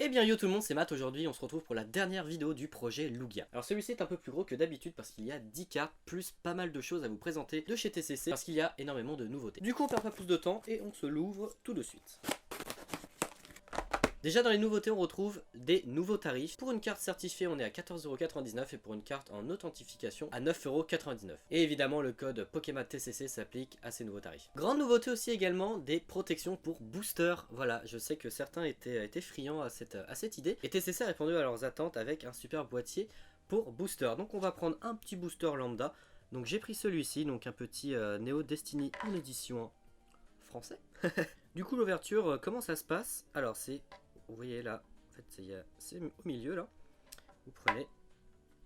Eh bien yo tout le monde, c'est Matt. Aujourd'hui on se retrouve pour la dernière vidéo du projet Lugia. Alors celui-ci est un peu plus gros que d'habitude parce qu'il y a 10 cartes plus pas mal de choses à vous présenter de chez TCC parce qu'il y a énormément de nouveautés. Du coup on perd pas plus de temps et on se l'ouvre tout de suite. Déjà dans les nouveautés on retrouve des nouveaux tarifs. Pour une carte certifiée on est à 14,99€ et pour une carte en authentification à 9,99€. Et évidemment le code Pokémon TCC s'applique à ces nouveaux tarifs. Grande nouveauté aussi également des protections pour booster. Voilà, je sais que certains étaient friands à cette idée. Et TCC a répondu à leurs attentes avec un super boîtier pour booster. Donc on va prendre un petit booster lambda. Donc j'ai pris celui-ci, donc un petit Neo Destiny en édition français. Du coup l'ouverture, comment ça se passe? Alors c'est... Vous voyez là, en fait c'est au milieu là. Vous prenez,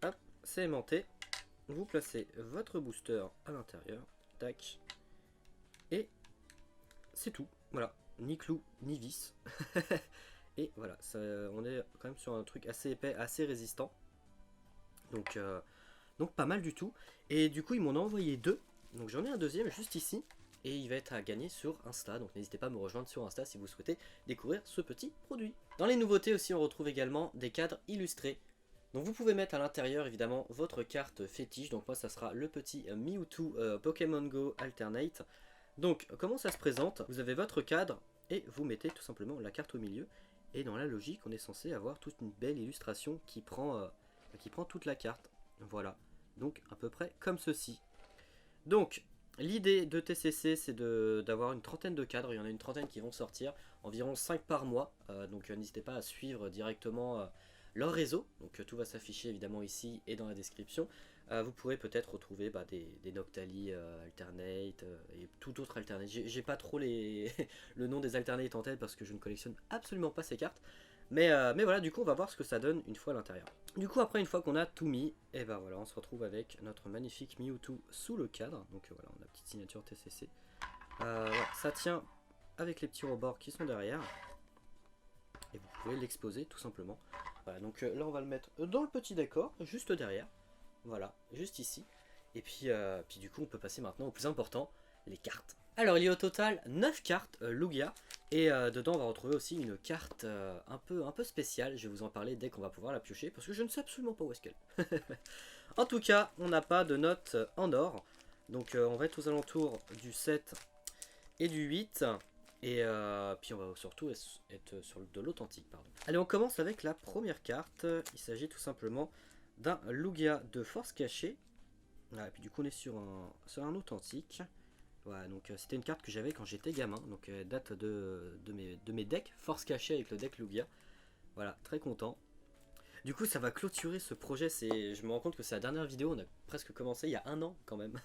hop, c'est aimanté. Vous placez votre booster à l'intérieur, tac, et c'est tout. Voilà, ni clou ni vis. Et voilà, ça, on est quand même sur un truc assez épais, assez résistant. Donc pas mal du tout. Et du coup ils m'en ont envoyé deux. Donc j'en ai un deuxième juste ici. Et il va être à gagner sur Insta, donc n'hésitez pas à me rejoindre sur Insta si vous souhaitez découvrir ce petit produit. Dans les nouveautés aussi on retrouve également des cadres illustrés. Donc vous pouvez mettre à l'intérieur évidemment votre carte fétiche, donc moi ça sera le petit Mewtwo Pokémon Go Alternate. Donc comment ça se présente? Vous avez votre cadre et vous mettez tout simplement la carte au milieu. Et dans la logique on est censé avoir toute une belle illustration qui prend toute la carte. Voilà, donc à peu près comme ceci. Donc l'idée de TCC c'est d'avoir une trentaine de cadres, il y en a une trentaine qui vont sortir, environ 5 par mois, donc n'hésitez pas à suivre directement leur réseau, donc tout va s'afficher évidemment ici et dans la description. Vous pourrez peut-être retrouver des Noctali Alternate et tout autre Alternate, j'ai pas trop le nom des Alternate en tête parce que je ne collectionne absolument pas ces cartes. Mais voilà, du coup on va voir ce que ça donne une fois à l'intérieur. Du coup après une fois qu'on a tout mis, et ben voilà, on se retrouve avec notre magnifique Mewtwo sous le cadre. Donc voilà, on a la petite signature TCC. Voilà, ça tient avec les petits rebords qui sont derrière. Et vous pouvez l'exposer tout simplement. Voilà, donc là on va le mettre dans le petit décor, juste derrière. Voilà, juste ici. Et puis du coup on peut passer maintenant au plus important, les cartes. Alors il y a au total 9 cartes Lugia. Et dedans on va retrouver aussi une carte un peu spéciale. Je vais vous en parler dès qu'on va pouvoir la piocher parce que je ne sais absolument pas où est-ce qu'elle est. En tout cas on n'a pas de notes en or. Donc on va être aux alentours du 7 et du 8. Et puis on va surtout être sur de l'authentique, pardon. Allez, on commence avec la première carte. Il s'agit tout simplement d'un Lugia de force cachée. Voilà, et puis du coup on est sur un authentique. Voilà, donc c'était une carte que j'avais quand j'étais gamin. Donc elle date de mes decks force cachée avec le deck Lugia. Voilà, très content. Du coup ça va clôturer ce projet. Je me rends compte que c'est la dernière vidéo. On a presque commencé il y a un an quand même.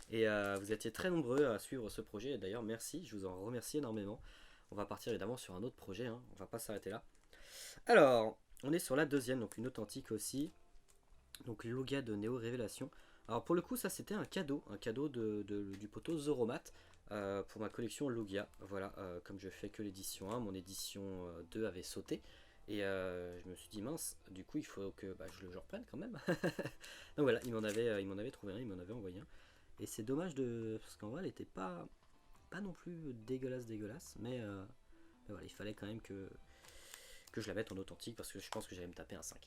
Et vous étiez très nombreux à suivre ce projet. Et d'ailleurs merci, je vous en remercie énormément. On va partir évidemment sur un autre projet, hein. On va pas s'arrêter là. Alors, on est sur la deuxième, donc une authentique aussi. Donc Lugia de Néo Révélation. Alors pour le coup ça c'était un cadeau du poteau Zoromat pour ma collection Lugia. Voilà, comme je fais que l'édition 1, mon édition 2 avait sauté. Et je me suis dit mince, du coup il faut que je le reprenne quand même. Donc voilà, il m'en avait trouvé un, il m'en avait envoyé un. Et c'est dommage parce qu'en vrai elle était pas non plus dégueulasse, mais voilà, il fallait quand même que je la mette en authentique parce que je pense que j'allais me taper un 5.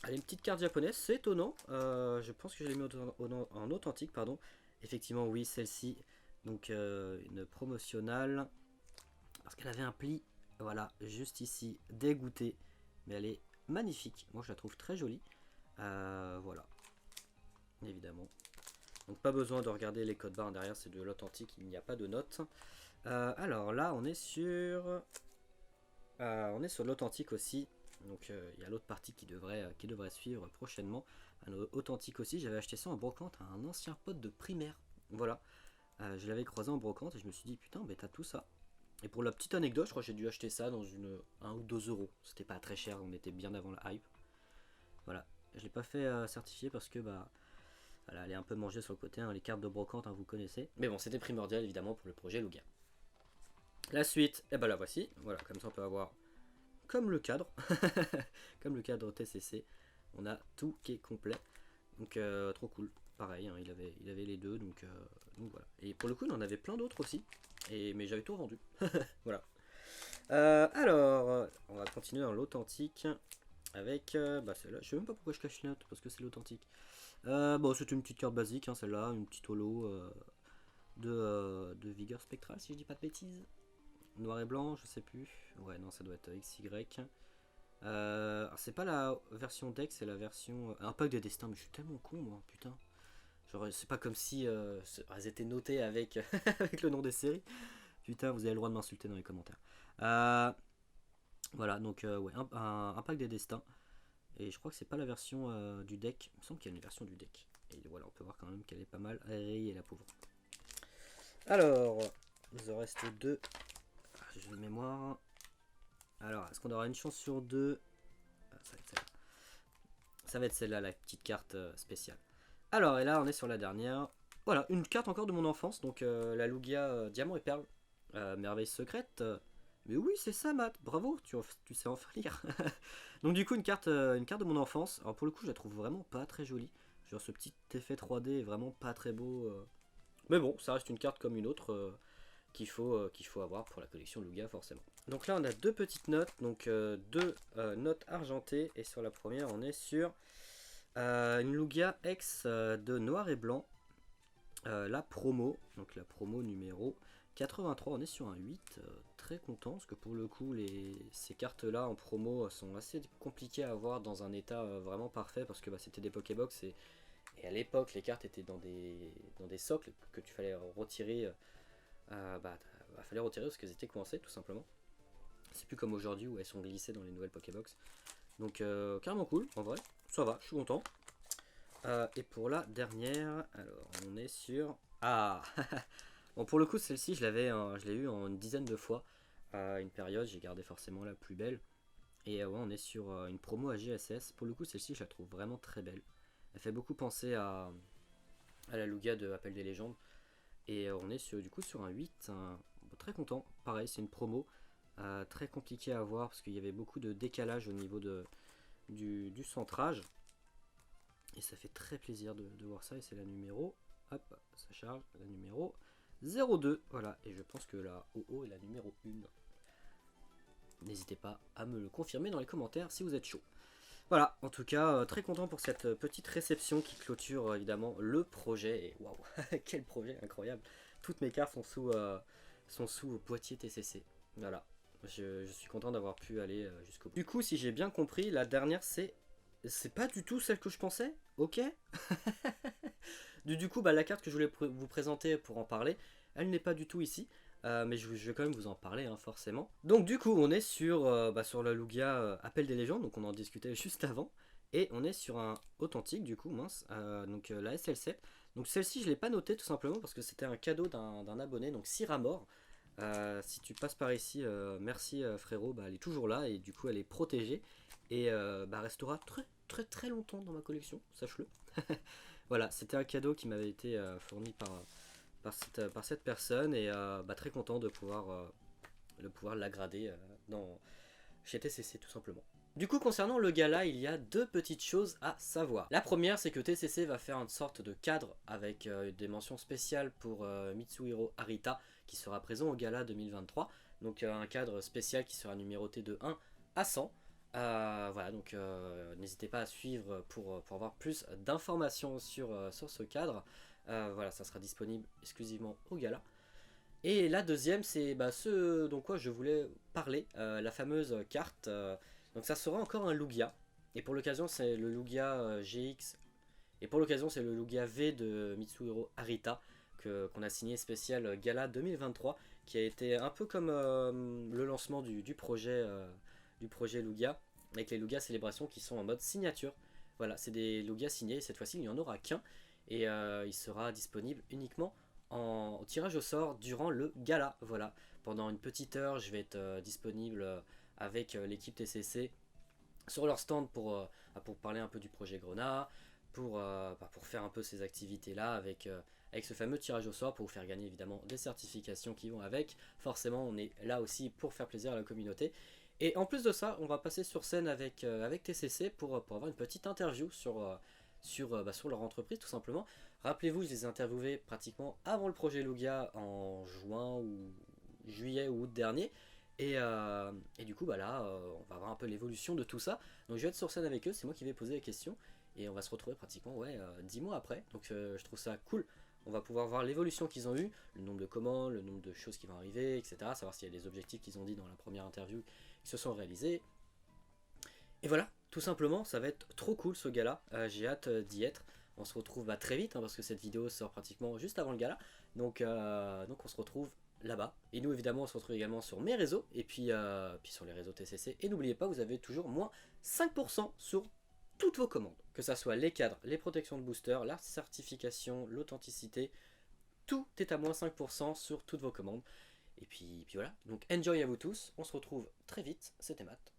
Allez, une petite carte japonaise, c'est étonnant. Je pense que je l'ai mis en authentique, pardon. Effectivement, oui, celle-ci. Donc, une promotionnelle. Parce qu'elle avait un pli, voilà, juste ici, dégoûté. Mais elle est magnifique. Moi, je la trouve très jolie. Voilà. Évidemment. Donc, pas besoin de regarder les codes barres derrière, c'est de l'authentique, il n'y a pas de notes. Alors là, on est sur l'authentique aussi. Donc il y a l'autre partie qui devrait suivre prochainement. Un authentique aussi, j'avais acheté ça en brocante à un ancien pote de primaire. Voilà, je l'avais croisé en brocante et je me suis dit putain, mais t'as tout ça. Et pour la petite anecdote, je crois que j'ai dû acheter ça dans 1 ou 2 euros. C'était pas très cher, on était bien avant la hype. Voilà, je l'ai pas fait certifier parce que voilà, elle est un peu mangée sur le côté, hein, les cartes de brocante, hein, vous connaissez. Mais bon, c'était primordial évidemment pour le projet Lugia. La suite, et ben la voici. Voilà, comme ça on peut avoir comme le cadre, comme le cadre TCC, on a tout qui est complet, donc trop cool. Pareil, hein, il avait les deux, donc voilà. Et pour le coup, il en avait plein d'autres aussi, mais j'avais tout vendu. Voilà. Alors, on va continuer dans l'authentique avec celle-là. Je sais même pas pourquoi je cache les notes parce que c'est l'authentique. Bon, c'est une petite carte basique, hein, celle-là, une petite holo de vigueur spectrale, si je dis pas de bêtises. Noir et blanc, je sais plus. Ouais, non, ça doit être XY. C'est pas la version deck, c'est la version Impact des destins. Mais je suis tellement con, moi, putain. Genre, c'est pas comme si elles étaient notées avec, avec le nom des séries. Putain, vous avez le droit de m'insulter dans les commentaires. Voilà, donc ouais, un pack des destins. Et je crois que c'est pas la version du deck. Il me semble qu'il y a une version du deck. Et voilà, on peut voir quand même qu'elle est pas mal rayée, la pauvre. Alors, il en reste deux. J'ai de mémoire. Alors, est-ce qu'on aura une chance sur deux? Ça va être celle-là. Ça va être celle-là, la petite carte spéciale. Alors, et là, on est sur la dernière. Voilà, une carte encore de mon enfance. Donc, la Lugia Diamant et Perle. Merveille secrète. Mais oui, c'est ça, Matt. Bravo, tu sais enfin lire. Donc, du coup, une carte de mon enfance. Alors, pour le coup, je la trouve vraiment pas très jolie. Genre, ce petit effet 3D est vraiment pas très beau. Mais bon, ça reste une carte comme une autre qu'il faut avoir pour la collection Lugia, forcément. Donc là, on a deux petites notes. Donc, deux notes argentées. Et sur la première, on est sur une Lugia X de noir et blanc. La promo. Donc, la promo numéro 83, on est sur un 8, très content, parce que pour le coup, ces cartes-là en promo sont assez compliquées à avoir dans un état vraiment parfait, parce que c'était des Pokébox, et à l'époque, les cartes étaient dans des socles que tu fallait retirer, fallait retirer parce qu'elles étaient coincées, tout simplement. C'est plus comme aujourd'hui où elles sont glissées dans les nouvelles Pokébox. Donc, carrément cool, en vrai, ça va, je suis content. Et pour la dernière, alors, on est sur... Ah Bon, pour le coup, celle-ci, je l'ai eu en une dizaine de fois. À une période, j'ai gardé forcément la plus belle. Et ouais, on est sur une promo à GSS. Pour le coup, celle-ci, je la trouve vraiment très belle. Elle fait beaucoup penser à la Lugia de Appel des légendes. Et on est du coup sur un 8. Très content. Pareil, c'est une promo. Très compliqué à avoir parce qu'il y avait beaucoup de décalage au niveau du centrage. Et ça fait très plaisir de voir ça. Et c'est la numéro... Hop, ça charge. La numéro 02, voilà, et je pense que la OO est la numéro 1. N'hésitez pas à me le confirmer dans les commentaires si vous êtes chaud. Voilà, en tout cas, très content pour cette petite réception qui clôture évidemment le projet. Et waouh, quel projet incroyable! Toutes mes cartes sont sous boîtier TCC. Voilà, je suis content d'avoir pu aller jusqu'au bout. Du coup, si j'ai bien compris, la dernière c'est pas du tout celle que je pensais. Ok. Du coup, la carte que je voulais vous présenter pour en parler, elle n'est pas du tout ici. Mais je vais quand même vous en parler, hein, forcément. Donc du coup, on est sur la Lugia Appel des légendes, donc on en discutait juste avant. Et on est sur un authentique, du coup, mince. La SL7. Donc celle-ci, je ne l'ai pas notée tout simplement parce que c'était un cadeau d'un abonné, donc Cyramor. Si tu passes par ici, merci frérot, elle est toujours là et du coup elle est protégée. Et restera très très très longtemps dans ma collection, sache-le. Voilà, c'était un cadeau qui m'avait été fourni par cette personne et très content de pouvoir l'agrader chez TCC tout simplement. Du coup, concernant le gala, il y a deux petites choses à savoir. La première, c'est que TCC va faire une sorte de cadre avec des mentions spéciales pour Mitsuhiro Arita qui sera présent au gala 2023. Donc un cadre spécial qui sera numéroté de 1 à 100. Voilà, donc n'hésitez pas à suivre pour avoir plus d'informations sur ce cadre. Voilà, ça sera disponible exclusivement au gala. Et la deuxième, c'est ce dont quoi je voulais parler, la fameuse carte. Donc ça sera encore un Lugia. Et pour l'occasion, c'est le Lugia GX. Et pour l'occasion, c'est le Lugia V de Mitsuhiro Arita qu'on a signé spécial Gala 2023, qui a été un peu comme le lancement du projet Lugia, avec les Lugia Célébration qui sont en mode signature. Voilà, c'est des Lugia signés, cette fois-ci il n'y en aura qu'un, et il sera disponible uniquement au tirage au sort durant le gala. Voilà, pendant une petite heure, je vais être disponible avec l'équipe TCC sur leur stand pour parler un peu du projet Grenat, pour faire un peu ces activités là avec ce fameux tirage au sort pour vous faire gagner évidemment des certifications qui vont avec. Forcément, on est là aussi pour faire plaisir à la communauté. Et en plus de ça, on va passer sur scène avec TCC pour avoir une petite interview sur leur entreprise tout simplement. Rappelez-vous, je les ai interviewés pratiquement avant le projet Lugia en juin ou juillet ou août dernier. Et du coup, bah là, on va voir un peu l'évolution de tout ça. Donc je vais être sur scène avec eux, c'est moi qui vais poser les questions. Et on va se retrouver pratiquement 10 mois après. Donc je trouve ça cool. On va pouvoir voir l'évolution qu'ils ont eu, le nombre de commandes, le nombre de choses qui vont arriver, etc. Savoir s'il y a des objectifs qu'ils ont dit dans la première interview qui se sont réalisés. Et voilà, tout simplement, ça va être trop cool ce gala. J'ai hâte d'y être. On se retrouve très vite, hein, parce que cette vidéo sort pratiquement juste avant le gala. Donc on se retrouve là-bas. Et nous, évidemment, on se retrouve également sur mes réseaux, et puis sur les réseaux TCC. Et n'oubliez pas, vous avez toujours moins 5% sur toutes vos commandes. Que ça soit les cadres, les protections de booster, la certification, l'authenticité, tout est à moins 5% sur toutes vos commandes. Et puis voilà, donc enjoy à vous tous. On se retrouve très vite. C'était Matt.